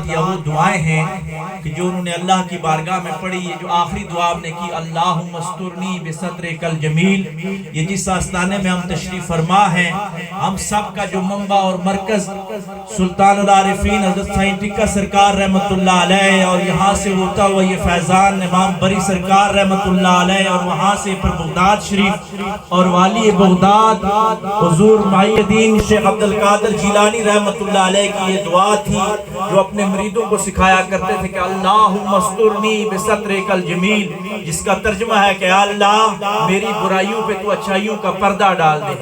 یا وہ دعائیں ہیں کہ جو انہوں نے اللہ کی بارگاہ میں پڑھی. یہ جو آخری دعا نے کی اللہم استرنی بسترک الجمیل، یہ جس آستانے میں ہم تشریف فرما ہیں، ہم سب کا جو منبع اور مرکز سلطان العارفین حضرت سائیں ٹکا سرکار رحمت اللہ علیہ، اور یہاں سے ہوتا ہوا یہ فیضان امام بری سرکار رحمت اللہ علیہ، اور وہاں سے پھر بغداد شریف اور والی بغداد حضور محی الدین شیخ عبدالقادر جیلانی رحمت اللہ علیہ کی یہ دعا تھی جو اپنے مریدوں کو سکھایا کرتے تھے کہ اللہم استرنی بسترک الجمیل، جس کا ترجمہ ہے کہ اللہ میری برائیوں پہ تو اچھائیوں کا پردہ ڈال دے.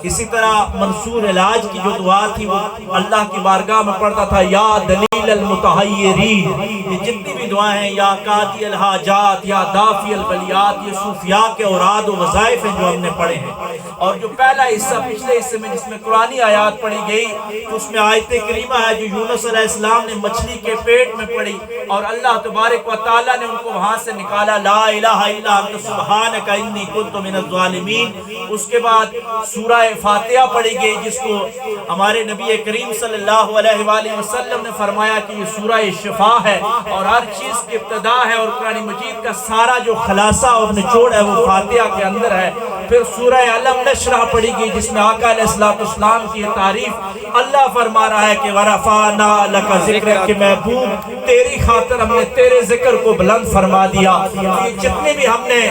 اسی طرح منصور علاج کی جو دعا تھی وہ اللہ کی بارگاہ میں پڑھتا تھا یا دلیل المتحیرین. یہ جتنی بھی دعائیں ہیں یا قاضی الحاجات یا دافع البلیات، یہ صوفیاء کے اوراد و وظائف ہیں جو ہم نے پڑھے ہیں. اور جو پہلا حصہ پچھلے حصے میں جس میں قرآنی آیات پڑھی گئی تو اس میں آیت کریمہ ہے جو یونس علیہ السلام نے مچھلی کے پیٹ میں پڑھی اور اللہ تبارک و تعالیٰ نے ان کو وہاں سے نکالا، لا الہ الا انت سبحانک انی کنت من الظالمین. اس کے بعد سورہ فاتحہ پڑھی گئی جس کو ہمارے نبی کریم صلی اللہ علیہ وآلہ وسلم نے فرمایا کہ یہ سورہ شفا ہے اور ہر چیز کی ابتدا ہے، اور قرآن مجید کا سارا جو خلاصہ اور نچوڑ ہے وہ فاتحہ کے اندر ہے. پھر سورہ علم نشرح پڑھی گئی جس میں آقا علیہ السلام کی تعریف اللہ فرما رہا ہے کہ وَرَفَعْنَا لَكَ ذِكْرَكَ، کہ محبوب تیری خاطر ہم نے تیرے ذکر کو بلند فرما دیا. یہ جتنے بھی ہم نے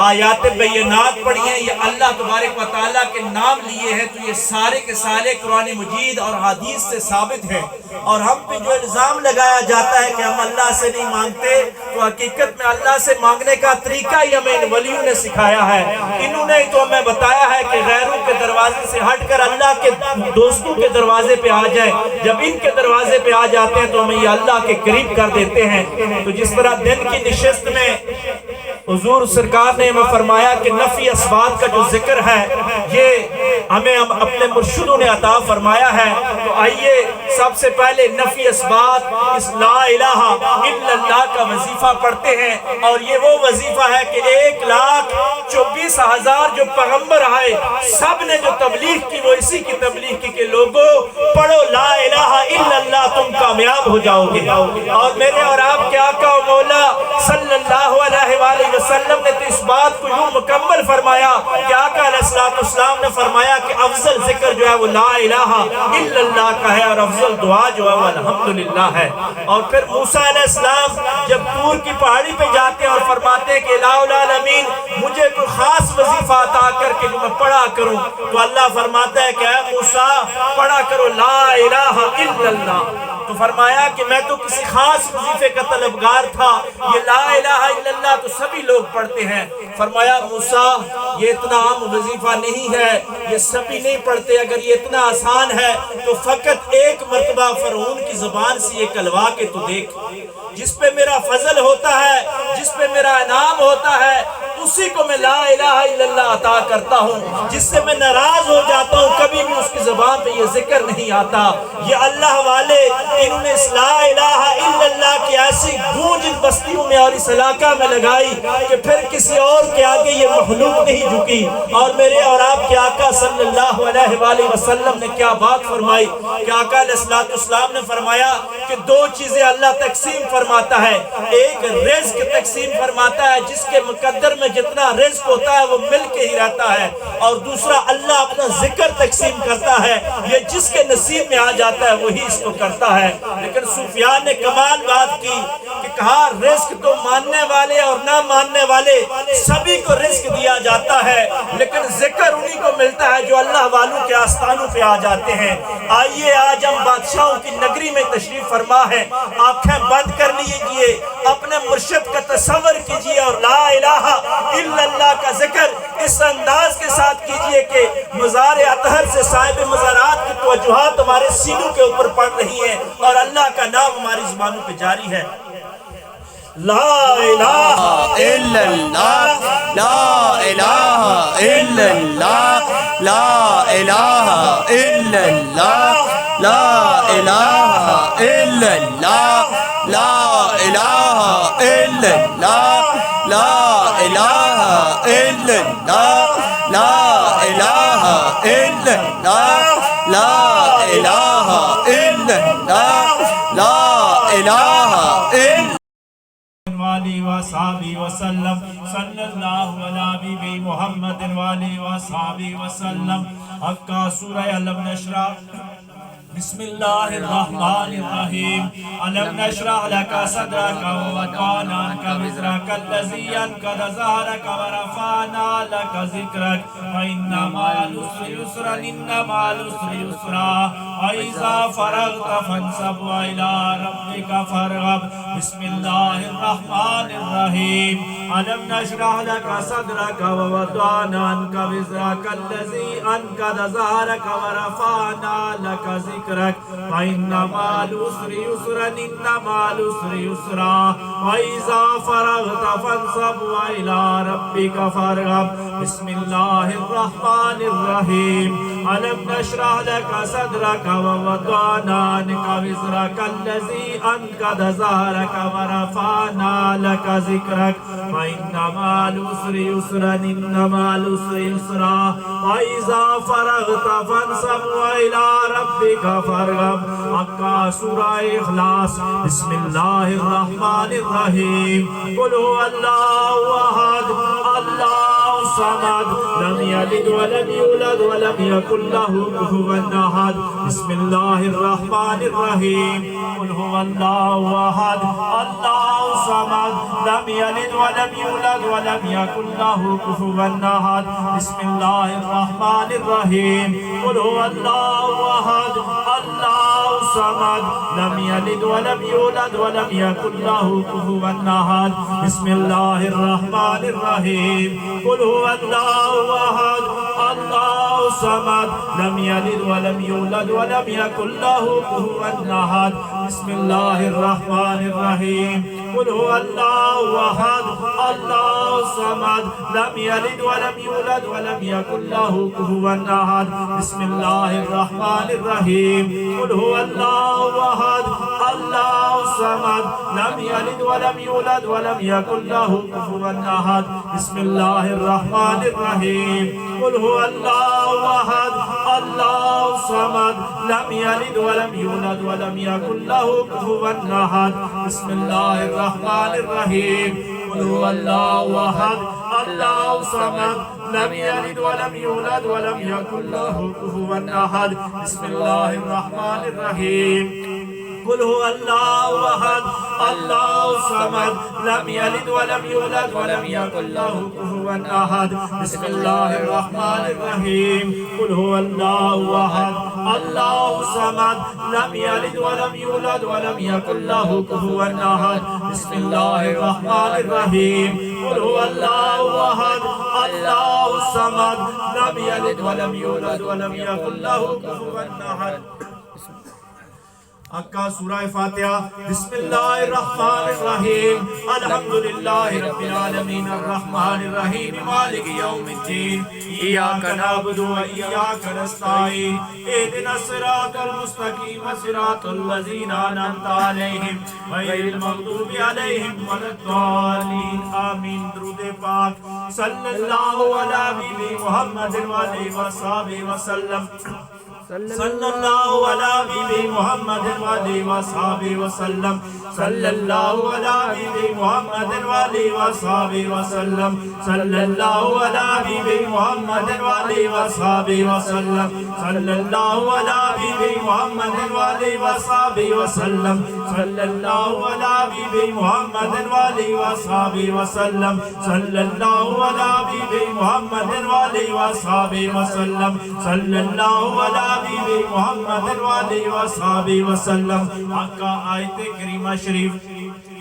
آیات بینات پڑھی ہیں یہ اللہ تبارک و تعالیٰ کے نام لیے ہیں، تو یہ سارے کے سارے قرآن مجید اور حدیث سے ثابت ہیں. اور ہم پہ جو الزام لگایا جاتا ہے کہ ہم اللہ سے نہیں مانگتے، تو حقیقت میں اللہ سے مانگنے کا طریقہ ہی ہمیں ان ولیوں نے سکھایا ہے. انہوں نے تو ہمیں بتایا ہے کہ غیروں کے دروازے سے ہٹ کر اللہ کے دوستوں کے دروازے پہ آ جائیں. جب ان کے دروازے پہ آ جاتے ہیں تو ہمیں یہ اللہ کے قریب کر دیتے ہیں. تو جس طرح دن کی نشست میں حضور سرکار نے ہمیں فرمایا کہ نفی اسبات کا جو ذکر ہے یہ ہمیں اپنے مرشدوں نے عطا فرمایا ہے. تو آئیے سب سے پہلے نفی اسبات اس لا الہ الا اللہ کا وظیفہ پڑھتے ہیں. اور یہ وہ وظیفہ ہے کہ 1,24,000 جو پیغمبر آئے سب نے جو تبلیغ کی وہ اسی کی تبلیغ کی کہ لوگوں پڑھو لا الہ الا اللہ تم کامیاب ہو جاؤ گے. اور میرے اور آپ کے آقا و مولا صلی اللہ علیہ وآلہ وسلم نے تو اس بات کو یوں مکمل فرمایا کہ آقا علیہ السلام نے فرمایا کہ افضل ذکر جو ہے وہ لا الہ الا اللہ کا ہے اور افضل دعا جو ہے وہ الحمدللہ ہے. اور پھر موسیٰ علیہ السلام جب طور کی پہاڑی پہ جاتے ہیں اور فرماتے ہیں کہ الہ العالمین مجھے کوئی خاص وظیفہ عطا کر کے جو میں پڑھا کروں، تو اللہ فرماتا ہے کہ اے موسیٰ پڑھا کرو لا الہ الا اللہ. تو فرمایا کہ میں تو کسی خاص وظیفے کا طلبگار تھا، یہ لا الہ الا اللہ تو سبھی لوگ پڑھتے ہیں. فرمایا موسیٰ یہ اتنا عام وظیفہ نہیں ہے، یہ سبھی نہیں پڑھتے. اگر یہ اتنا آسان ہے تو فقط ایک مرتبہ فرعون کی زبان سے یہ کلوا کے تو دیکھ. جس پہ میرا فضل ہوتا ہے، جس پہ میرا انعام ہوتا ہے، اسی کو میں لا الہ الا اللہ عطا کرتا ہوں. جس سے میں ناراض ہو جاتا ہوں کبھی بھی اس کی زبان پہ یہ ذکر نہیں آتا. یہ اللہ والے انہوں نے اس لا الہ الا اللہ کی ایسی گونج ان بستیوں میں اور اس علاقہ میں لگائی کہ پھر کسی اور کے آگے یہ مخلوق نہیں جھکی. اور میرے اور آپ کے آقا صلی اللہ علیہ وآلہ وسلم نے کیا بات فرمائی کہ آقا علیہ السلام نے فرمایا کہ دو چیزیں اللہ تقسیم فرماتا ہے. ایک رزق تقسیم فرماتا ہے، جس کے مقدر میں جتنا رزق ہوتا ہے وہ مل کے ہی رہتا ہے. اور دوسرا اللہ اپنا ذکر تقسیم کرتا ہے، یہ جس کے نصیب میں آ جاتا ہے وہی اس کو کرتا ہے. لیکن صوفیاء نے کمال بات کی کہ کہا رزق تو ماننے والے اور نہ ماننے والے سبھی کو رزق دیا جاتا ہے، لیکن ذکر انہی کو ملتا ہے جو اللہ والوں کے آستانوں پہ آ جاتے ہیں. آئیے آج ہم بادشاہوں کی نگری میں تشریف فرما ہے. آنکھیں بند کر لیجئے، اپنے مرشد کا تصور کیجئے اور لا الہ الا اللہ کا ذکر اس انداز کے ساتھ کیجئے کہ مزار اطہر سے صاحب مزارات کی توجہات ہمارے سینوں کے اوپر پڑ رہی ہیں اور اللہ کا نام ہماری زبانوں پہ جاری ہے. لا الہ الا اللہ، لا الہ الا اللہ، لا الہ الا اللہ، لا الہ الا اللہ، لا الہ الا اللہ، لا الہ الا اللہ، لا الہ الا اللہ، لا الہ الا اللہ، لا وصحبہ وسلم صلی اللہ علی حبیب محمد وآلہ وصحبہ وسلم حقا سورہ علم نشرح بسم اللہ الرحمن الرحیم علم نشرح لك صدرك ووضعنا عنك وزرك الذي أنقض ظهرك ورفعنا لك ذكرك فإن مع العسر يسرا إن مع العسر يسرا وإذا فرغت فانصب وإلى ربك فارغب بسم الله الرحمن الرحيم ألم نشرح لك صدرك ووضعنا عنك وزرك الذي أنقض ظهرك ورفعنا لك ذكرك فإن مع العسر يسرا إن مع العسر يسرا وإذا فرغت فانصب وإلى ربك فارغب بسم الله الرحمن الرحيم ألم نشرح لك صدرك ووضعنا عنك وزرك الذي أنقض ظهرك ورفعنا لك ذكرك فإن مع العسر يسرا إن مع العسر يسرا وإذا فرغت فانصب وإلى ربك فارغب حقا سورة إخلاص بسم الله الرحمن الرحيم قل هو الله أحد الله الصمد لم يلد ولم يولد ولم يكن له كفوا أحد بسم الله الرحمن الرحيم قل هو الله أحد الله الصمد لم يلد ولم يولد ولم يكن له كفوا أحد بسم الله الرحمن الرحيم قل هو الله أحد الله الصمد لم يلد ولم يولد ولم يكن له كفوا أحد بسم الله الرحمن الرحيم قل هو الله أحد الله الصمد لم يلد ولم يولد ولم يكن له كفوا أحد بسم الله الرحمن الرحيم قل هو الله أحد الله الصمد لم يلد ولم يولد ولم يكن له كفوا أحد بسم الله الرحمن الرحيم قل هو الله أحد الله الصمد لم يلد ولم يولد ولم يكن له كفوا أحد بسم الله الرحمن الرحيم قل هو الله أحد الله الصمد لم يلد ولم يولد ولم يكن له كفوا أحد بسم الله الرحمن الرحيم قل هو الله أحد الله الصمد لم يلد ولم يولد ولم يكن له كفوا أحد بسم الله الرحمن الرحيم قل هو الله أحد الله الصمد لم يلد ولم يولد ولم يكن له كفوا أحد بسم الله الرحمن الرحيم قل هو الله أحد الله الصمد لم يلد ولم يولد ولم يكن له كفوا أحد بسم الله الرحمن الرحيم قل هو الله أحد الله الصمد لم يلد ولم يولد ولم يكن له كفوا أحد اکا سورہ فاتحہ بسم اللہ الرحمن الرحیم الحمدللہ رب العالمین الرحمن الرحیم مالک یوم الدین ایاک نعبد و ایاک نستعین اہدنا الصراط المستقیم صراط الذین انعمت علیہم غیر المغضوب علیہم ولا الضالین آمین درود پاک صلی اللہ علی حبیب محمد وآلہ وصحبہ وسلم صلی اللہ علی حبیب محمد وآلہ وصحبہ وسلم صلی اللہ علی حبیب محمد وآلہ وصحبہ وسلم صلی اللہ علی حبیب محمد وآلہ وصحبہ وسلم صلی اللہ علی حبیب محمد وآلہ وصحبہ وسلم صلی اللہ علی حبیب محمد وآلہ وصحبہ وسلم صلی اللہ علی حبیب محمد وآلہ وصحبہ وسلم صلی اللہ علی حبیب محمد وآلہ وصحبہ وسلم آقا آیت کریمہ شریف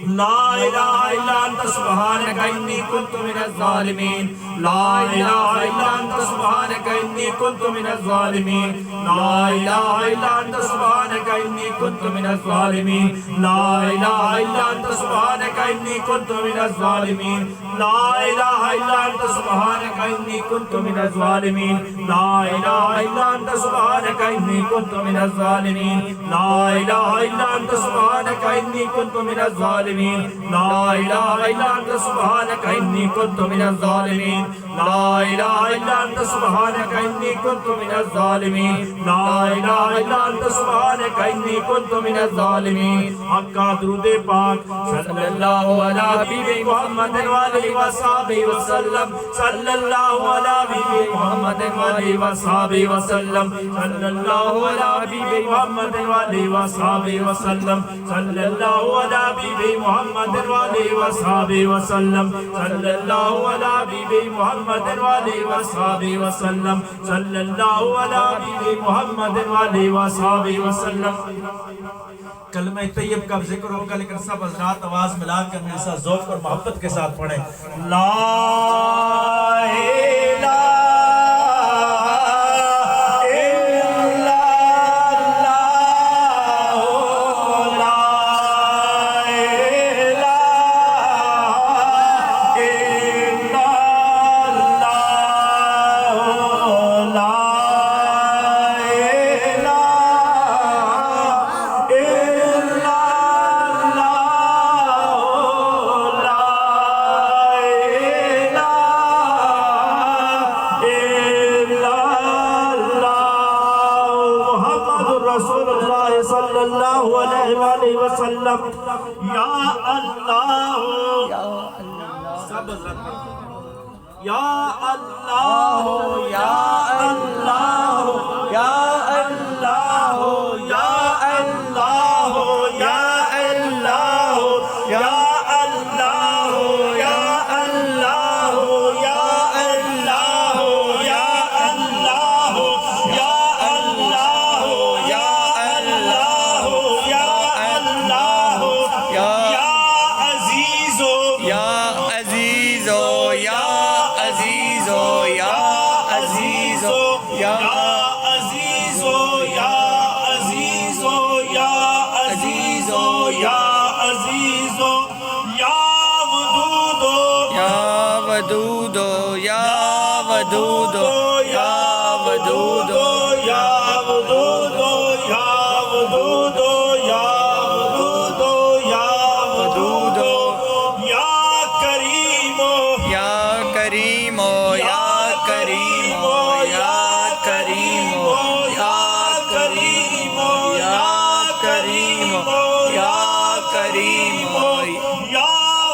لا الہ الا انت سبحانک انی کنت من الظالمین لا الہ الا انت سبحانک انی کنت من الظالمین لا الہ الا انت سبحانک انی کنت من الظالمین لا الہ الا انت سبحانک انی کنت من الظالمین لا الہ الا انت سبحانک انی کنت من الظالمین لا الہ الا انت سبحانک انی کنت من الظالمین لا الہ الا انت سبحانک سبحانك إني كنت من الظالمين لا إله إلا أنت سبحانك إني كنت من الظالمين لا إله إلا أنت سبحانك إني كنت من الظالمين لا إله إلا أنت سبحانك إني كنت من الظالمين حق درود پاک صلی اللہ علی حبیب محمد وآلہ وصحبہ وسلم صلی اللہ علی حبیب محمد وآلہ وصحبہ وسلم صلی اللہ علی حبیب محمد وآلہ وصحبہ وسلم صلی اللہ علی حبیب محمد وآلہ وصحبہ وسلم صلی اللہ علی حبیب محمد وآلہ وصحبہ وسلم صلی اللہ علی حبیب محمد وآلہ وصحبہ وسلم. کلمہ طیب کا ذکر ہوگا لیکن سب حضرات آواز ملا کر میرے ساتھ ذوق اور محبت کے ساتھ پڑھیں لا الہ یا اللہ سب یا اللہ یا اللہ یا اللہ یا اللہ یا اللہ یا اللہ یا اللہ یا اللہ یا اللہ یا اللہ یا اللہ یا اللہ یا عزیزو یا عزیزو یا عزیزو یا عزیزو یا عزیزو یا عزیزو یا عزیزو یا عزیزو یا ودودو یا ودودو یا ودودو یا ودودو یا ودودو یا ودودو یا ودودو یا ودودو یا کریمو یا کریمو یا کریمو یا کریمو یا کریمو یا کریمو یا کریمو یا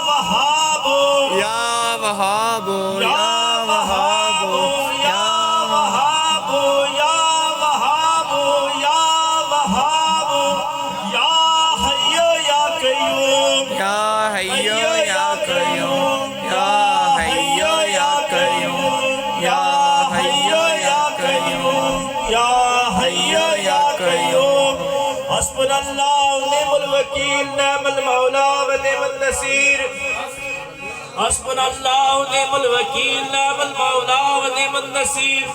وہابو یا وہابو یا وہابو یا وہابو یا وہابو یا وہابو یا حیو یا قیوم یا حیو یا قیوم یا حیو یا قیوم یا حیو یا قیوم یا حیو یا قیوم حسبنا اللہ ونعم الوکیل نعم المولا ونعم النصیر حسبنا اللہ ونعم الوکیل نعم المولا ونعم النصیر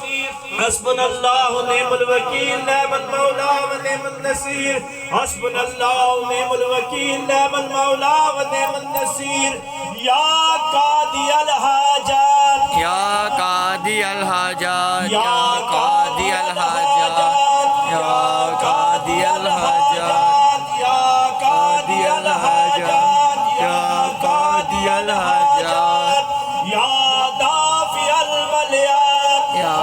حسبنا اللہ ونعم الوکیل نعم المولا ونعم النصیر حسبنا اللہ ونعم الوکیل نعم المولا ونعم النصیر یا قاضی الحاجات یا قاضی الحاجات یا قاضی الحاجات یا قاضی الحاجات یا قاضی الحاجات یا قاضی الحاجات یا دافع البلیات یا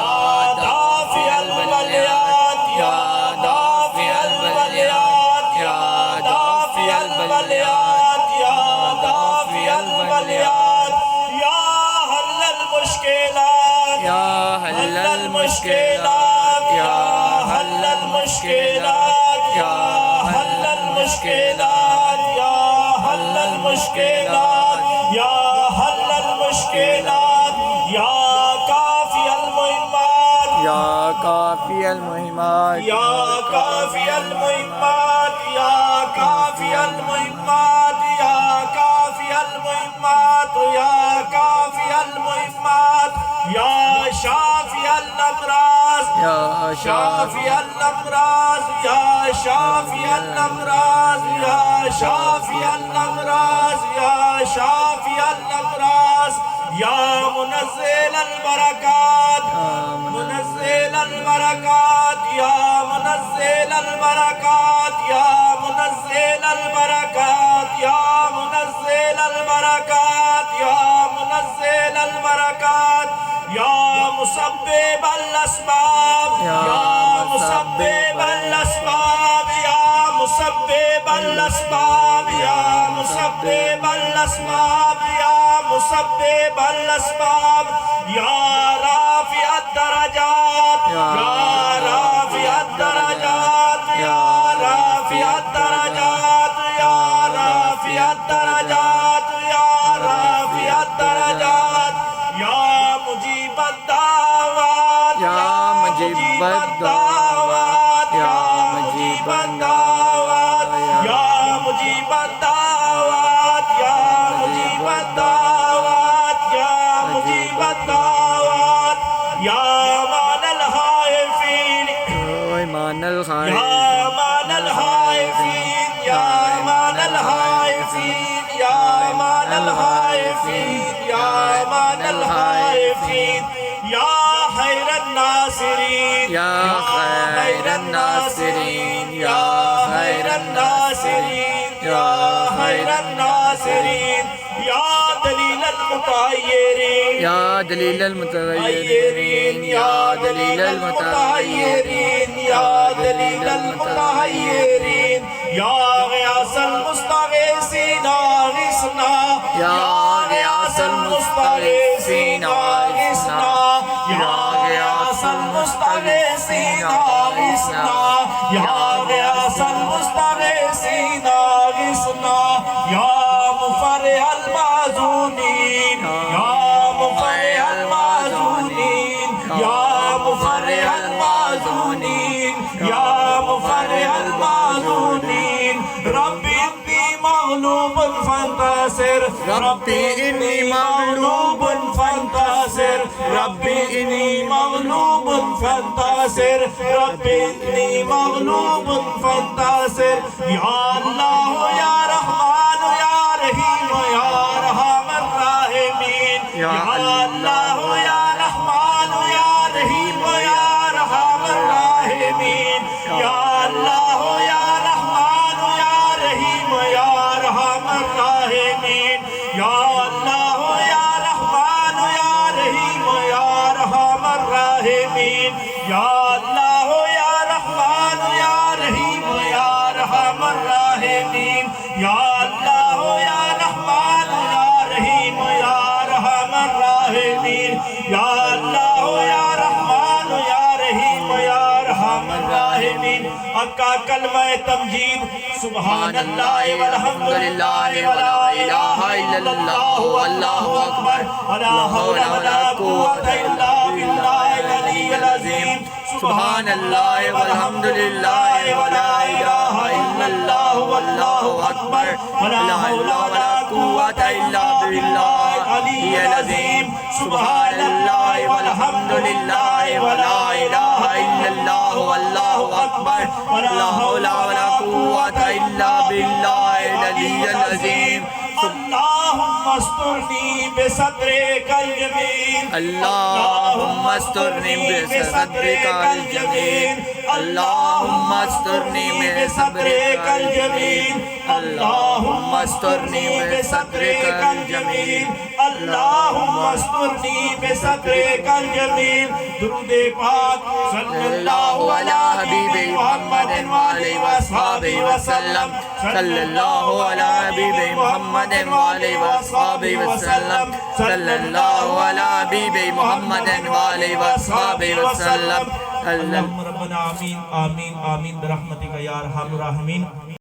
دافع البلیات یا دافع البلیات یا دافع البلیات یا دافع البلیات یا حل المشکلات یا حل المشکلات یا حل المشکلات یا حل المشکلات یا حل المشکلات یا حل المشکلات یا کافی المہمات یا کافی المہمات یا کافی المہمات یا کافی المہمات یا کافی المہمات یا کافی المہمات یا شافی الامراض یا شافی الامراض یا شافی الامراض یا شافی الامراض یا شافی الامراض یا منزل البرکات منزل البرکات یا منزل البرکات یا منزل البرکات البرکات یا منزل البرکات یا مسبب الاسباب یا مسبب الاسباب یا مسبب الاسباب یا مسبب الاسباب یا مسبب الاسباب یا رافع الدرجات یا رافع الدرجات یا رافع الدرجات یا رافع الدرجات یا رافع الدرجات یا مجیب الدعوات یا مجیب الدعوات یا مجیب الدعوات یا مجیب الدعوات یا مجیب الدعوات یا مجیب الدعوات یا مان الخائفین ایمان الخائفین یا مان الخائفین یا مان الخائفین یا مان الخائفین یا مان الخائفین یا خیر الناصرین یا خیر الناصرین یا خیر الناصرین یا خیر الناصرین یا دلیل المتغیرین یا دلیل المتغیرین یا دلیل المتغیرین یا دلیل المتغیرین یا غیاث المستغیثین اغثنا یا غیاث المستغیثین اغثنا یا غیاث المستغیثین اغثنا یا غیاث المستغیثین اغثنا یا مفرح المحزونین یا مفرح المحزونین یا مفرح المحزونین یا مفرح المحزونین رب انی مغلوب فانتصر رب انی مغلوب فانتصر رب انی مغلوب فانتصر رب انی مغلوب فانتصر یا اللہ یا رحمان یا رحیم یا ارحم الراحمین یا اللہ یا رحمان یا رحیم یا ارحم الراحمین یا اللہ یا رحمان یا رحیم یا ارحم الراحمین یا اللہ یا رحمان یا رحیم یا ارحم الراحمین یا اللہ یا رحمان یا رحیم یا ارحم الراحمین یا اللہ یا رحمان یا رحیم یا ارحم الراحمین یا اللہ یا رحمان یا رحیم یا ارحم الراحمین اکا کلمہ تمجید سبحان اللہ والحمد للہ ولا الہ الا اللہ واللہ اکبر ولا حول ولا قوة الا باللہ العلی العظیم سبحان اللہ والحمد للہ ولا الہ الا اللہ واللہ اکبر ولا حول ولا قوة الا باللہ العلی العظیم سبحان اللہ والحمد للہ ولا الہ الا اللہ واللہ اکبر ولا حول ولا قوة الا باللہ العلی العظیم اللہم استرنی بصدرک الجمیل اللہم استرنی بصدرک الجمیل اللہم استرنی بصدرک الجمیل اللہم استرنی بصدرک الجمیل اللہم استرنی بصدرک الجمیل درود پاک صلی اللہ علی حبیب محمد وآلہ وصحابہ وسلم صلی اللہ علی حبیب محمد وآلہ وصحابہ وسلم صلی اللہ علی حبیب محمد وآلہ وصحابہ وسلم اللہم ربنا آمین آمین آمین برحمتک یا ارحم الراحمین